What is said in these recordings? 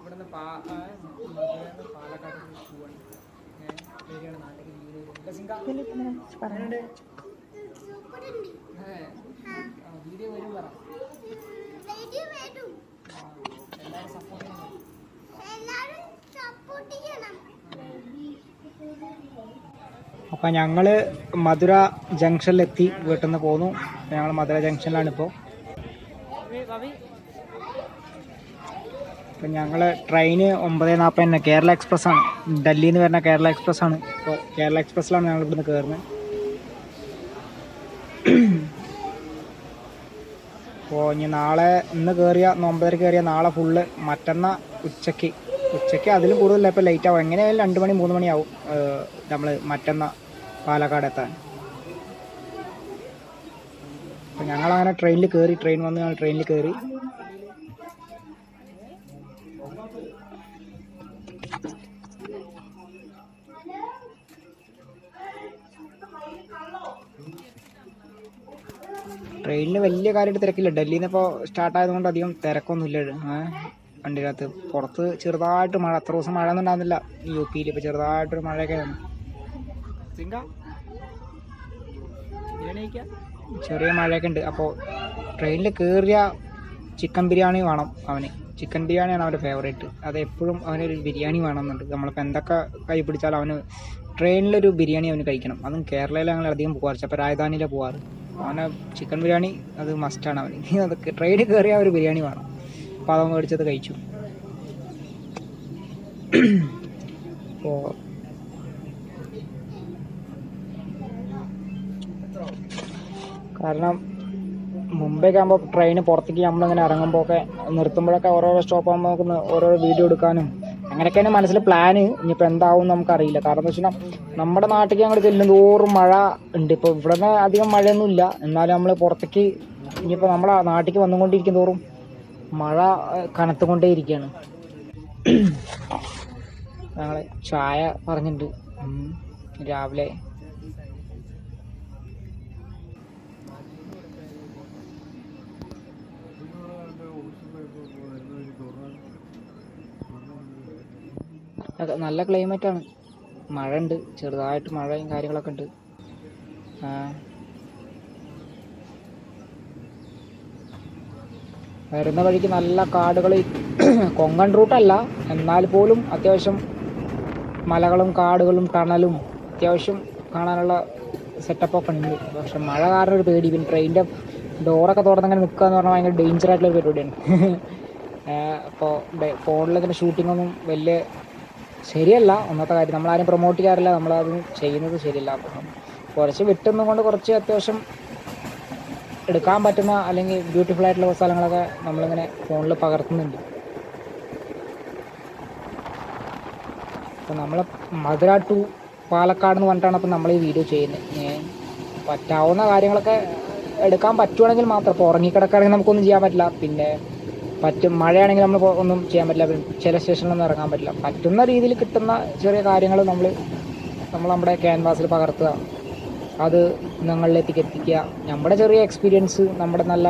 ഇവിടുന്ന് പാലക്കാട് പോവാണ്. വരികയാണ് നാട്ടിലേക്ക് വീഡിയോ വരും പറ. എല്ലാവരും സപ്പോർട്ട് ചെയ്യണം. അപ്പം ഞങ്ങൾ മധുര ജംഗ്ഷനിലെത്തി, വീട്ടിൽ നിന്ന് പോന്നു. ഞങ്ങൾ മധുര ജംഗ്ഷനിലാണിപ്പോൾ. അപ്പം ഞങ്ങൾ ട്രെയിന് 9:40 കേരള എക്സ്പ്രസ് ആണ്. ഡൽഹിയിൽ നിന്ന് വരുന്ന കേരള എക്സ്പ്രസ് ആണ്. ഇപ്പോൾ കേരള എക്സ്പ്രസ്സിലാണ് ഞങ്ങൾ ഇവിടുന്ന് കയറുന്നത്. അപ്പോൾ ഇനി നാളെ ഇന്ന് കയറിയ 9:30 കയറിയ നാളെ ഫുള്ള് മറ്റന്നാ ഉച്ചയ്ക്ക് അതിലും കൂടുതലല്ല. ഇപ്പോൾ ലേറ്റ് ആവും. എങ്ങനെയായാലും 2 മണി 3 മണിയാവും നമ്മൾ മറ്റന്നാ പാലക്കാട് എത്താൻ. അപ്പം ഞങ്ങളങ്ങനെ ട്രെയിനിൽ കയറി. ട്രെയിൻ വന്ന് ഞങ്ങൾ ട്രെയിനിൽ കയറി. ട്രെയിനിൽ വലിയ കാര്യമായിട്ട് തിരക്കില്ല. ഡൽഹിയിൽ നിന്ന് ഇപ്പോൾ സ്റ്റാർട്ടായതുകൊണ്ട് അധികം തിരക്കൊന്നുമില്ല വണ്ടിക്കകത്ത്. പുറത്ത് ചെറുതായിട്ട് മഴ, അത്ര ദിവസം മഴ ഒന്നും ഉണ്ടാകുന്നില്ല UP യിൽ. ഇപ്പോൾ ചെറുതായിട്ടൊരു മഴയൊക്കെയാണ്. ചെറിയ മഴയൊക്കെ ഉണ്ട്. അപ്പോൾ ട്രെയിനിൽ കയറിയ ചിക്കൻ ബിരിയാണി വേണം അവന്. ചിക്കൻ ബിരിയാണിയാണ് അവൻ്റെ ഫേവറേറ്റ്. അത് എപ്പോഴും അവനൊരു ബിരിയാണി വേണമെന്നുണ്ട്. നമ്മളിപ്പോൾ എന്തൊക്കെ കൈ പിടിച്ചാലും അവന് ട്രെയിനിലൊരു ബിരിയാണി അവന് കഴിക്കണം. അതും കേരളയിൽ ഞങ്ങൾ അധികം പോകാറ്. അപ്പോൾ രാജധാനിയിലാണ് പോകാറ്. അവന് ചിക്കൻ ബിരിയാണി അത് മസ്റ്റാണ് അവന്. അത് ട്രെയിനിൽ കയറിയ ഒരു ബിരിയാണി വേണം. അപ്പോൾ അതവൻ മേടിച്ചത് കഴിച്ചു. അപ്പോൾ കാരണം മുമ്പൊക്കെ ആകുമ്പോൾ ട്രെയിന് പുറത്തേക്ക് നമ്മളിങ്ങനെ ഇറങ്ങുമ്പോഴൊക്കെ നിർത്തുമ്പോഴൊക്കെ ഓരോരോ സ്റ്റോപ്പ് ആകുമ്പോൾ നമുക്ക് ഓരോരോ വീഡിയോ എടുക്കാനും അങ്ങനെയൊക്കെയാണ് മനസ്സിൽ പ്ലാന്. ഇനിയിപ്പോൾ എന്താവും നമുക്കറിയില്ല. കാരണം എന്ന് വെച്ചാൽ നമ്മുടെ നാട്ടിലേക്ക് അങ്ങോട്ട് ചെല്ലും തോറും മഴ ഉണ്ട്. ഇപ്പോൾ ഇവിടെ നിന്ന് അധികം മഴയൊന്നുമില്ല. എന്നാലും നമ്മൾ പുറത്തേക്ക് ഇനിയിപ്പോൾ നമ്മളെ നാട്ടിലേക്ക് വന്നുകൊണ്ടിരിക്കും തോറും മഴ കനത്തുകൊണ്ടേ ഇരിക്കുകയാണ്. ഞങ്ങൾ ചായ പറഞ്ഞിട്ടുണ്ട് രാവിലെ. നല്ല ക്ലൈമറ്റാണ്. മഴ ഉണ്ട്, ചെറുതായിട്ട് മഴയും കാര്യങ്ങളൊക്കെ ഉണ്ട്. വരുന്ന വഴിക്ക് നല്ല കാടുകൾ. കൊങ്കൺ റൂട്ടല്ല, എന്നാൽ പോലും അത്യാവശ്യം മലകളും കാടുകളും ടണലും അത്യാവശ്യം കാണാനുള്ള സെറ്റപ്പൊക്കെ ഉണ്ട്. പക്ഷെ മഴ കാരണം ഒരു പേടി. പിന്നെ ട്രെയിനിൻ്റെ ഡോറൊക്കെ തുറന്നങ്ങനെ നിൽക്കുക എന്ന് പറഞ്ഞാൽ ഭയങ്കര ഡേഞ്ചർ ആയിട്ടുള്ളൊരു പരിപാടിയാണ്. അപ്പോൾ ഫോണിൽ ഇങ്ങനെ ഷൂട്ടിങ്ങൊന്നും വലിയ ശരിയല്ല. ഒന്നാമത്തെ കാര്യം നമ്മളാരും പ്രൊമോട്ട് ചെയ്യാറില്ല, നമ്മളത് ചെയ്യുന്നത് ശരിയല്ല. അപ്പം കുറച്ച് വിട്ടുന്നത് കൊണ്ട് കുറച്ച് അത്യാവശ്യം എടുക്കാൻ പറ്റുന്ന അല്ലെങ്കിൽ ബ്യൂട്ടിഫുൾ ആയിട്ടുള്ള സ്ഥലങ്ങളൊക്കെ നമ്മളിങ്ങനെ ഫോണിൽ പകർത്തുന്നുണ്ട്. അപ്പം നമ്മൾ മധുര ടു പാലക്കാട് എന്ന് പറഞ്ഞിട്ടാണ് അപ്പം നമ്മൾ ഈ വീഡിയോ ചെയ്യുന്നത്. പറ്റാവുന്ന കാര്യങ്ങളൊക്കെ എടുക്കാൻ പറ്റുവാണെങ്കിൽ മാത്രം. ഇപ്പോൾ ഉറങ്ങിക്കിടക്കുകയാണെങ്കിൽ നമുക്കൊന്നും ചെയ്യാൻ പറ്റില്ല. പിന്നെ മഴയാണെങ്കിൽ നമ്മൾ ഒന്നും ചെയ്യാൻ പറ്റില്ല. ചില സ്റ്റേഷനിലൊന്നും ഇറങ്ങാൻ പറ്റില്ല. പറ്റുന്ന രീതിയിൽ കിട്ടുന്ന ചെറിയ കാര്യങ്ങൾ നമ്മൾ നമ്മുടെ ക്യാൻവാസിൽ പകർത്തുക, അത് നിങ്ങളിലേക്ക് എത്തിക്കുക. നമ്മുടെ ചെറിയ എക്സ്പീരിയൻസ്, നമ്മുടെ നല്ല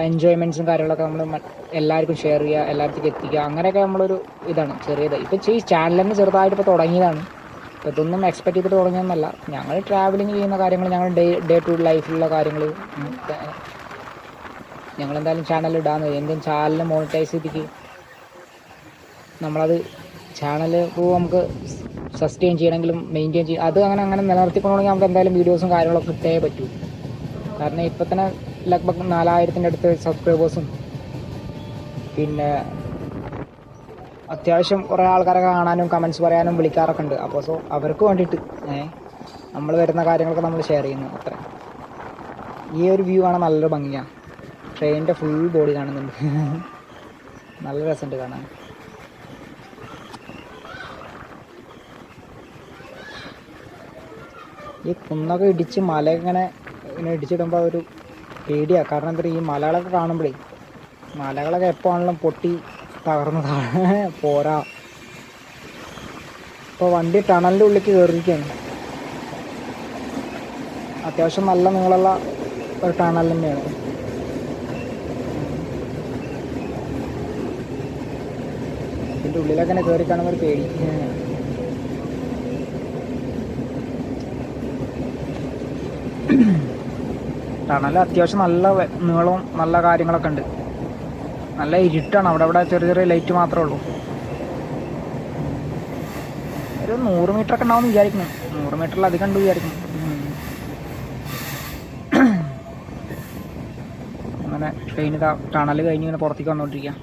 എൻജോയ്മെൻറ്റ്സും കാര്യങ്ങളൊക്കെ നമ്മൾ എല്ലാവർക്കും ഷെയർ ചെയ്യുക, എല്ലാവർക്കും എത്തിക്കുക. അങ്ങനെയൊക്കെ നമ്മളൊരു ഇതാണ് ചെറിയത്. ഇപ്പോൾ ഈ ചാനൽ തന്നെ ചെറുതായിട്ട് ഇപ്പോൾ തുടങ്ങിയതാണ്. അപ്പോൾ ഇതൊന്നും എക്സ്പെക്ട് ചെയ്തിട്ട് തുടങ്ങിയൊന്നല്ല. ഞങ്ങൾ ട്രാവലിംഗ് ചെയ്യുന്ന കാര്യങ്ങൾ, ഞങ്ങൾ ഡേ ടു ലൈഫിലുള്ള കാര്യങ്ങൾ ഞങ്ങളെന്തായാലും ചാനൽ ഇടാന്ന്. എന്തെങ്കിലും ചാനൽ മോണിറ്റൈസ് ചെയ്തിട്ട് നമ്മളത് ചാനൽ നമുക്ക് സസ്റ്റെയിൻ ചെയ്യണമെങ്കിലും മെയിൻറ്റെയിൻ ചെയ്യും. അത് അങ്ങനെ നിലനിർത്തിക്കൊണ്ടെങ്കിൽ നമുക്ക് എന്തായാലും വീഡിയോസും കാര്യങ്ങളൊക്കെ കിട്ടേ പറ്റൂ. കാരണം ഇപ്പം തന്നെ ലഗ്ഭഗ് 4000-ൻ്റെ അടുത്ത് സബ്സ്ക്രൈബേഴ്സും പിന്നെ അത്യാവശ്യം കുറേ ആൾക്കാരൊക്കെ കാണാനും കമൻറ്റ്സ് പറയാനും വിളിക്കാറൊക്കെ ഉണ്ട്. അപ്പോൾ അവർക്ക് വേണ്ടിയിട്ട് നമ്മൾ വരുന്ന കാര്യങ്ങളൊക്കെ നമ്മൾ ഷെയർ ചെയ്യുന്നു. അത്ര ഈ ഒരു വ്യൂ ആണ് നല്ലൊരു ഭംഗിയാണ്. ട്രെയിനിൻ്റെ ഫുൾ ബോഡി കാണുന്നുണ്ട്. നല്ല രസമുണ്ട് കാണാൻ. ഈ കുന്നൊക്കെ ഇടിച്ച് മല ഇങ്ങനെ ഇടിച്ചിടുമ്പോൾ ഒരു പേടിയാണ്. കാരണം എന്താ പറയുക, ഈ മലകളൊക്കെ കാണുമ്പോഴേ മലകളൊക്കെ എപ്പോൾ ആണെങ്കിലും പൊട്ടി തകർന്നതാണ്. പോരാ, ഇപ്പോൾ വണ്ടി ടണലിൻ്റെ ഉള്ളിലേക്ക് കയറിയിരിക്കുകയാണ്. അത്യാവശ്യം നല്ല നീളമുള്ള ഒരു ടണൽ തന്നെയാണ്. ഇതിൻ്റെ ഉള്ളിലൊക്കെ തന്നെ കയറി കാണുമ്പോൾ ഒരു പേടി. ടണൽ അത്യാവശ്യം നല്ല നീളവും നല്ല കാര്യങ്ങളൊക്കെ ഉണ്ട്. നല്ല ഇരുട്ടാണ്, അവിടെ ചെറിയ ചെറിയ ലൈറ്റ് മാത്രമേ ഉള്ളൂ. ഒരു 100 മീറ്ററൊക്കെ ഉണ്ടാവും വിചാരിക്കുന്നു, 100 മീറ്ററിലധികം ഉണ്ട് വിചാരിക്കുന്നു. അങ്ങനെ ട്രെയിൻ ഇതാ ടണൽ കഴിഞ്ഞ് ഇങ്ങനെ പുറത്തേക്ക് വന്നുകൊണ്ടിരിക്കുക.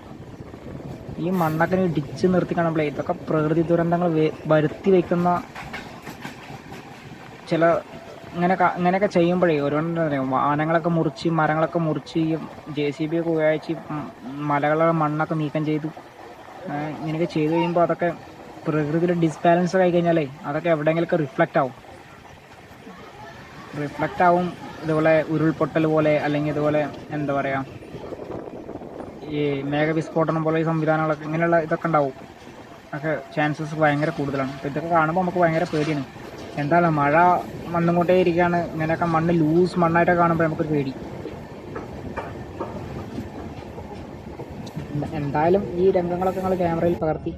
ഈ മണ്ണൊക്കെ ഇടിച്ച് നിർത്തി കാണുമ്പോഴേ ഇതൊക്കെ പ്രകൃതി ദുരന്തങ്ങൾ വരുത്തി വയ്ക്കുന്ന ചില ഇങ്ങനെയൊക്കെ ചെയ്യുമ്പോഴേ ഓരോന്നും വാഹനങ്ങളൊക്കെ മുറിച്ച് മരങ്ങളൊക്കെ മുറിച്ച് JCB ഒക്കെ ഉപയോഗിച്ച് മലകളുടെ മണ്ണൊക്കെ നീക്കം ചെയ്ത് ഇങ്ങനെയൊക്കെ ചെയ്ത് കഴിയുമ്പോൾ അതൊക്കെ പ്രകൃതിയിൽ ഡിസ്ബാലൻസ് ആയി കഴിഞ്ഞാലേ അതൊക്കെ എവിടെയെങ്കിലുമൊക്കെ റിഫ്ലക്റ്റ് ആവും. ഇതുപോലെ ഉരുൾപൊട്ടൽ പോലെ, അല്ലെങ്കിൽ ഇതുപോലെ എന്താ പറയുക, ഈ മേഘവിസ്ഫോടനം പോലെ ഈ സംവിധാനങ്ങളൊക്കെ ഇങ്ങനെയുള്ള ഇതൊക്കെ ഉണ്ടാവും. ഒക്കെ ചാൻസസ് ഭയങ്കര കൂടുതലാണ്. അപ്പോൾ ഇതൊക്കെ കാണുമ്പോൾ നമുക്ക് ഭയങ്കര പേടിയാണ്. എന്താണ് മഴ വന്നുകൊണ്ടേ ഇരിക്കുകയാണ്, ഇങ്ങനെയൊക്കെ മണ്ണ് ലൂസ് മണ്ണായിട്ടൊക്കെ കാണുമ്പോൾ നമുക്കൊരു പേടി. എന്തായാലും ഈ രംഗങ്ങളൊക്കെ ഞങ്ങൾ ക്യാമറയിൽ പകർത്തി.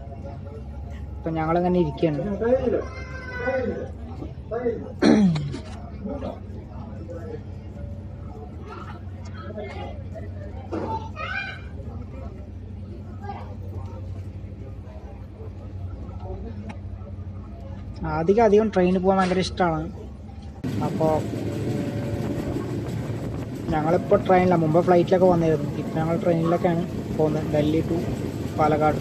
ഇപ്പം ഞങ്ങളിങ്ങനെ ഇരിക്കുകയാണ്. അധികം ട്രെയിനിൽ പോകാൻ ഭയങ്കര ഇഷ്ടമാണ്. അപ്പോൾ ഞങ്ങളിപ്പോൾ ട്രെയിനിലാണ്, മുമ്പ് ഫ്ലൈറ്റിലൊക്കെ വന്നിരുന്നു. ഇപ്പം ഞങ്ങൾ ട്രെയിനിലൊക്കെയാണ് പോകുന്നത്, ഡൽഹി ടു പാലക്കാട്.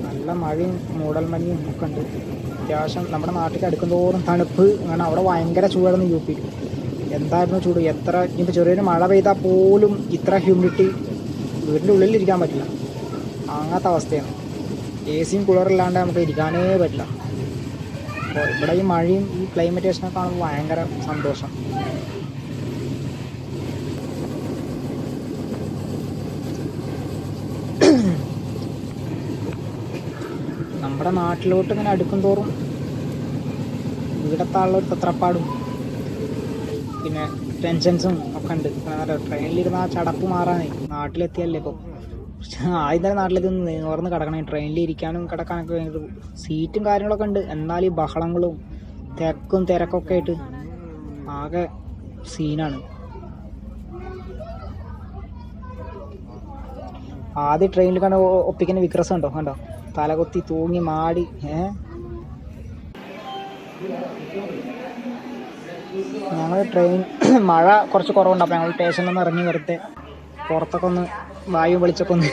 നല്ല മഴയും മൂടൽമഞ്ഞും ഒക്കെ ഉണ്ട്. അത്യാവശ്യം നമ്മുടെ നാട്ടിലേക്ക് അടുക്കുന്തോറും തണുപ്പ്. അങ്ങനെ അവിടെ ഭയങ്കര ചൂടായിരുന്നു UP. എന്തായിരുന്നു ചൂട്! ഇനിയിപ്പോൾ ചെറിയൊരു മഴ പെയ്താൽ പോലും ഇത്ര ഹ്യൂമിഡിറ്റി വീടിൻ്റെ ഉള്ളിലിരിക്കാൻ പറ്റില്ല. അങ്ങനത്തെ അവസ്ഥയാണ്. AC-യും കൂളറില്ലാണ്ട് നമുക്ക് ഇരിക്കാനേ പറ്റില്ല. അപ്പോൾ ഇവിടെ ഈ മഴയും ഈ ക്ലൈമറ്റേഷനൊക്കെ കാണുമ്പോൾ ഭയങ്കര സന്തോഷം. നമ്മുടെ നാട്ടിലോട്ട് ഇങ്ങനെ അടുക്കും തോറും ഇവിടത്താളുള്ള ഒരു തത്രപ്പാടും പിന്നെ ടെൻഷൻസും ഒക്കെ ഉണ്ട്. ട്രെയിനിലിരുന്ന് ആ ചടപ്പ് മാറാനേ നാട്ടിലെത്തിയല്ലേ ഇപ്പോൾ. ആദ്യം തന്നെ നാട്ടിലെത്തി നിവർന്ന് കിടക്കണേ. ട്രെയിനിലിരിക്കാനും കിടക്കാനൊക്കെ ഭയങ്കര സീറ്റും കാര്യങ്ങളൊക്കെ ഉണ്ട്. എന്നാൽ ഈ ബഹളങ്ങളും തിരക്കൊക്കെ ആയിട്ട് ആകെ സീനാണ്. ആദ്യം ട്രെയിനിൽ കണ്ട ഒപ്പിക്കുന്ന വിക്രസം കണ്ടോ തലകൊത്തി തൂങ്ങി മാടി. ഞങ്ങൾ ട്രെയിൻ മഴ കുറച്ച് കുറവുണ്ട്. അപ്പോൾ ഞങ്ങൾ സ്റ്റേഷനിൽ നിന്ന് ഇറങ്ങി വെറുതെ പുറത്തൊക്കെ ഒന്ന് വായു വെളിച്ചൊക്കെ ഒന്ന്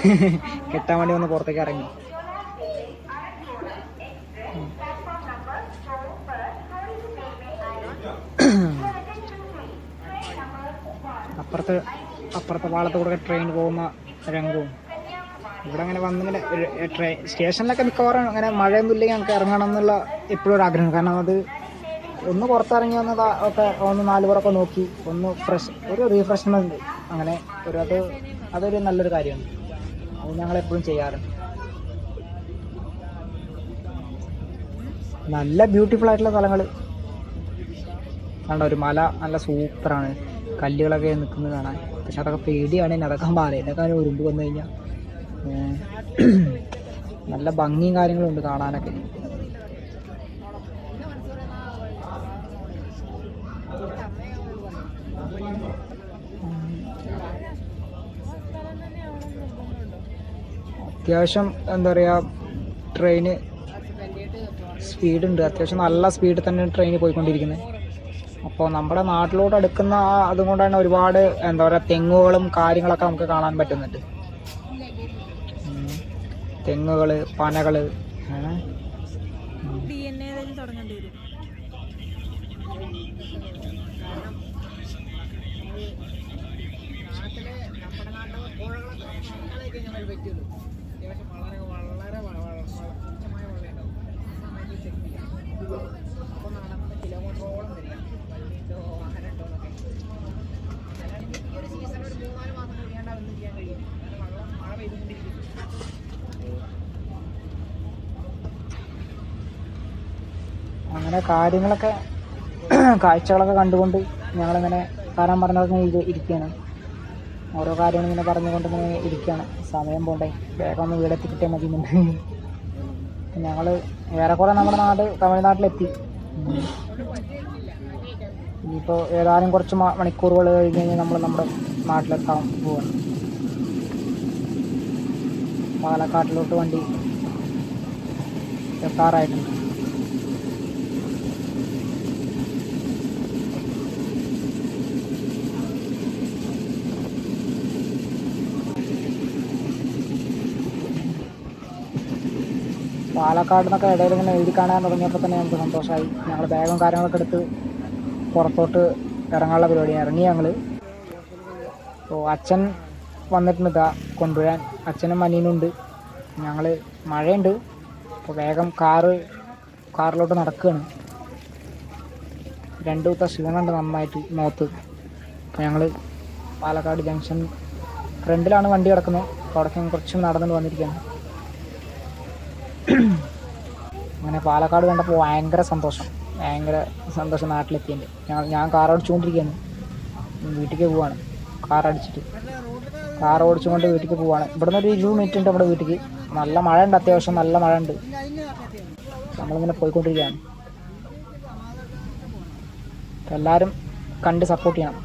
കെട്ടാൻ വേണ്ടി ഒന്ന് പുറത്തേക്ക് ഇറങ്ങി. അപ്പുറത്തെ പാളത്തുകൂടെ ട്രെയിൻ പോകുന്ന രംഗവും ഇവിടെ അങ്ങനെ വന്നിങ്ങനെ സ്റ്റേഷനിലൊക്കെ മിക്കവാറും അങ്ങനെ മഴയൊന്നും ഇല്ലെങ്കിൽ ഞങ്ങൾക്ക് ഇറങ്ങണം എന്നുള്ള എപ്പോഴും ഒരു ആഗ്രഹം. കാരണം അത് ഒന്ന് പുറത്തിറങ്ങി വന്നത് ഒക്കെ ഒന്ന് നാലുപുറമൊക്കെ നോക്കി ഒന്ന് ഒരു റീഫ്രഷ്മെന്റ് അങ്ങനെ അതൊരു നല്ലൊരു കാര്യമാണ്. അത് ഞങ്ങളെപ്പോഴും ചെയ്യാറുണ്ട്. നല്ല ബ്യൂട്ടിഫുൾ ആയിട്ടുള്ള സ്ഥലങ്ങൾ കണ്ട, ഒരു മല നല്ല സൂപ്പറാണ്, കല്ലുകളൊക്കെ നിൽക്കുന്നത് കാണാൻ. പക്ഷെ അതൊക്കെ പേടിയാണ്, അതൊക്കെ മലയിലൊക്കെ ഉരുണ്ട് വന്നു കഴിഞ്ഞാൽ. നല്ല ഭംഗിയും കാര്യങ്ങളും ഉണ്ട് കാണാനൊക്കെ. അത്യാവശ്യം എന്താ പറയുക, ട്രെയിന് സ്പീഡുണ്ട്. അത്യാവശ്യം നല്ല സ്പീഡിൽ തന്നെ ട്രെയിന് പോയിക്കൊണ്ടിരിക്കുന്നത്. അപ്പോൾ നമ്മുടെ നാട്ടിലോട്ട് അടുക്കുന്ന അതുകൊണ്ടാണ് ഒരുപാട് എന്താ പറയുക തെങ്ങുകളും കാര്യങ്ങളൊക്കെ നമുക്ക് കാണാൻ പറ്റുന്നുണ്ട്. തെങ്ങുകൾ, പനകൾ. അങ്ങനെ കാര്യങ്ങളൊക്കെ കാഴ്ചകളൊക്കെ കണ്ടുകൊണ്ട് ഞങ്ങളിങ്ങനെ കാര്യം പറഞ്ഞതൊക്കെ ഇരിക്കുകയാണ്. ഓരോ കാര്യങ്ങൾ ഇങ്ങനെ പറഞ്ഞുകൊണ്ട് ഇങ്ങനെ ഇരിക്കുകയാണ്. സമയം പോണ്ടേ, വേഗം ഒന്ന് വീടെത്തി കിട്ടിയാൽ മതി എന്നുണ്ട്. ഞങ്ങൾ ഏറെക്കുറെ നമ്മുടെ നാട് തമിഴ്നാട്ടിലെത്തി. ഇനിയിപ്പോൾ ഏതാനും കുറച്ച് മണിക്കൂറുകൾ കഴിഞ്ഞ് കഴിഞ്ഞാൽ നമ്മൾ നമ്മുടെ നാട്ടിലെത്താൻ പോവാണ്. പാലക്കാട്ടിലോട്ട് വണ്ടി എത്താറായിട്ടുണ്ട്. പാലക്കാട് നിന്നൊക്കെ ഇടയിൽ ഇങ്ങനെ എഴുതി കാണാൻ തുടങ്ങിയപ്പോൾ തന്നെ നമുക്ക് സന്തോഷമായി. ഞങ്ങൾ ബാഗും കാര്യങ്ങളൊക്കെ എടുത്ത് പുറത്തോട്ട് ഇറങ്ങാനുള്ള പരിപാടിയാണ്. ഇറങ്ങി ഞങ്ങൾ. അപ്പോൾ അച്ഛൻ വന്നിട്ടുണ്ട് ഇതാ കൊണ്ടുവരാൻ. അച്ഛനും അനിയനും ഉണ്ട്. ഞങ്ങൾ മഴയുണ്ട്, അപ്പോൾ വേഗം കാറിലോട്ട് നടക്കുകയാണ്. 2 ദിവസത്തെ ക്ഷീണമുണ്ട് നന്നായിട്ട് മുഖത്ത്. അപ്പോൾ ഞങ്ങൾ പാലക്കാട് ജംഗ്ഷൻ ഫ്രണ്ടിലാണ് വണ്ടി കിടക്കുന്നത്. അപ്പോൾ അവിടേക്ക് കുറച്ച് നടന്നിട്ട് വന്നിരിക്കുകയാണ്. അങ്ങനെ പാലക്കാട് കണ്ടപ്പോൾ ഭയങ്കര സന്തോഷം നാട്ടിലെത്തിയതിൻ്റെ. ഞാൻ കാർ ഓടിച്ചുകൊണ്ടിരിക്കുകയാണ്. വീട്ടിലേക്ക് പോവാണ്. കാർ ഓടിച്ചുകൊണ്ട് വീട്ടിലേക്ക് പോവാണ്. ഇവിടുന്ന് ഒരു 20 മിനിറ്റ് ഉണ്ട് നമ്മുടെ വീട്ടിലേക്ക്. നല്ല മഴ ഉണ്ട്, അത്യാവശ്യം നല്ല മഴ ഉണ്ട്. നമ്മളിങ്ങനെ പോയിക്കൊണ്ടിരിക്കുകയാണ്. എല്ലാവരും കണ്ട് സപ്പോർട്ട് ചെയ്യണം.